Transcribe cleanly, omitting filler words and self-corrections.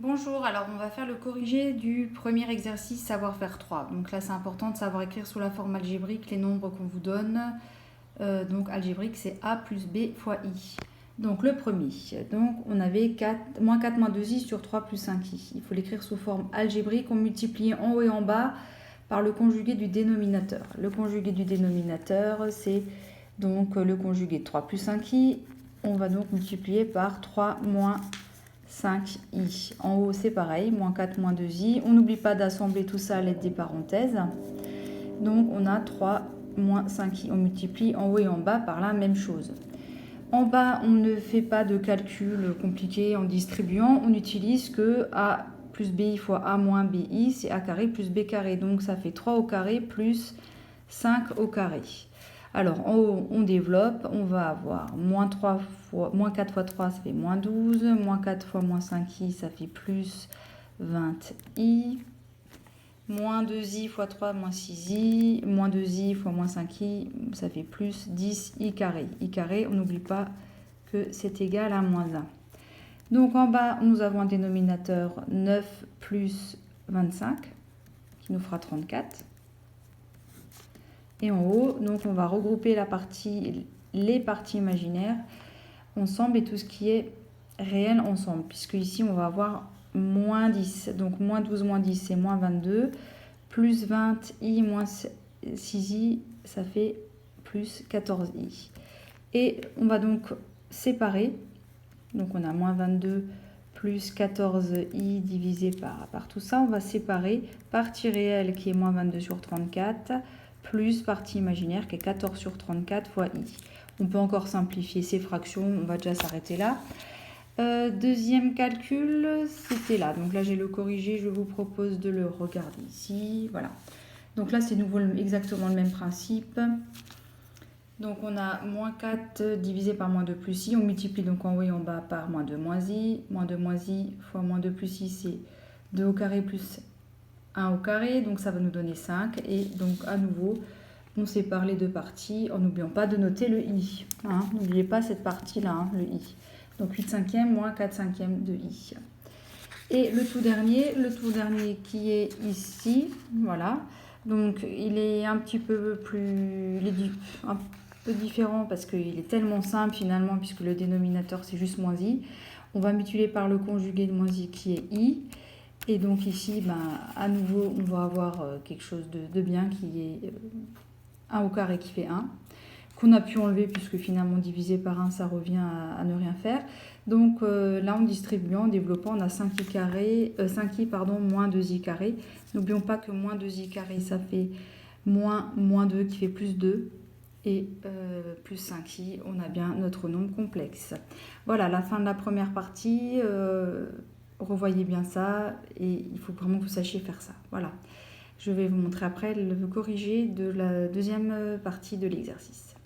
Bonjour, alors on va faire le corrigé du premier exercice savoir faire 3. Donc là c'est important de savoir écrire sous la forme algébrique les nombres qu'on vous donne. Donc algébrique c'est a plus b fois i. Donc le premier, donc on avait 4, moins 4 moins 2i sur 3 plus 5i. Il faut l'écrire sous forme algébrique, on multiplie en haut et en bas par le conjugué du dénominateur. Le conjugué du dénominateur c'est donc le conjugué de 3 plus 5i. On va donc multiplier par 3 moins 5i. En haut, c'est pareil, moins 4, moins 2i. On n'oublie pas d'assembler tout ça à l'aide des parenthèses. Donc, on a 3 moins 5i. On multiplie en haut et en bas par la même chose. En bas, on ne fait pas de calcul compliqué en distribuant. On n'utilise que a plus bi fois a moins bi, c'est a carré plus b carré. Donc, ça fait 3 au carré plus 5 au carré. Alors, en haut, on développe. On va avoir moins 4 fois 3, ça fait moins 12. Moins 4 fois moins 5i, ça fait plus 20i. Moins 2i fois 3, moins 6i. Moins 2i fois moins 5i, ça fait plus 10i carré. I carré, on n'oublie pas que c'est égal à moins 1. Donc, en bas, nous avons un dénominateur 9 plus 25, qui nous fera 34. Et en haut, donc on va regrouper les parties imaginaires ensemble et tout ce qui est réel ensemble. Puisque ici, on va avoir moins 10. Donc moins 12 moins 10, c'est moins 22. Plus 20i moins 6i, ça fait plus 14i. Et on va donc séparer. Donc on a moins 22 plus 14i divisé par tout ça. On va séparer partie réelle qui est moins 22 sur 34 plus partie imaginaire qui est 14 sur 34 fois i. On peut encore simplifier ces fractions, on va déjà s'arrêter là. Deuxième calcul, c'était là. Donc là, j'ai le corrigé, je vous propose de le regarder ici. Voilà. Donc là, c'est nouveau exactement le même principe. Donc on a moins 4 divisé par moins 2 plus i. On multiplie donc en haut et en bas par moins 2 moins i. Moins 2 moins i fois moins 2 plus i, c'est 2 au carré plus 1 au carré, donc ça va nous donner 5. Et donc à nouveau, on sépare les deux parties en n'oubliant pas de noter le i. Hein, n'oubliez pas cette partie-là, hein, le i. Donc 8 cinquièmes moins 4 cinquièmes de i. Et le tout dernier qui est ici, voilà. Donc il est un petit peu plus... Il est un peu différent parce qu'il est tellement simple finalement, puisque le dénominateur c'est juste moins i. On va multiplier par le conjugué de moins i qui est i. Et donc ici, à nouveau, on va avoir quelque chose de bien qui est 1 au carré qui fait 1, qu'on a pu enlever puisque finalement divisé par 1, ça revient à ne rien faire. Donc là, en distribuant, en développant, on a 5i carré, 5i pardon, moins 2i carré. N'oublions pas que moins 2i carré, ça fait moins 2 qui fait plus 2. Et plus 5i, on a bien notre nombre complexe. Voilà, la fin de la première partie. Revoyez bien ça et il faut vraiment que vous sachiez faire ça. Voilà. Je vais vous montrer après le corrigé de la deuxième partie de l'exercice.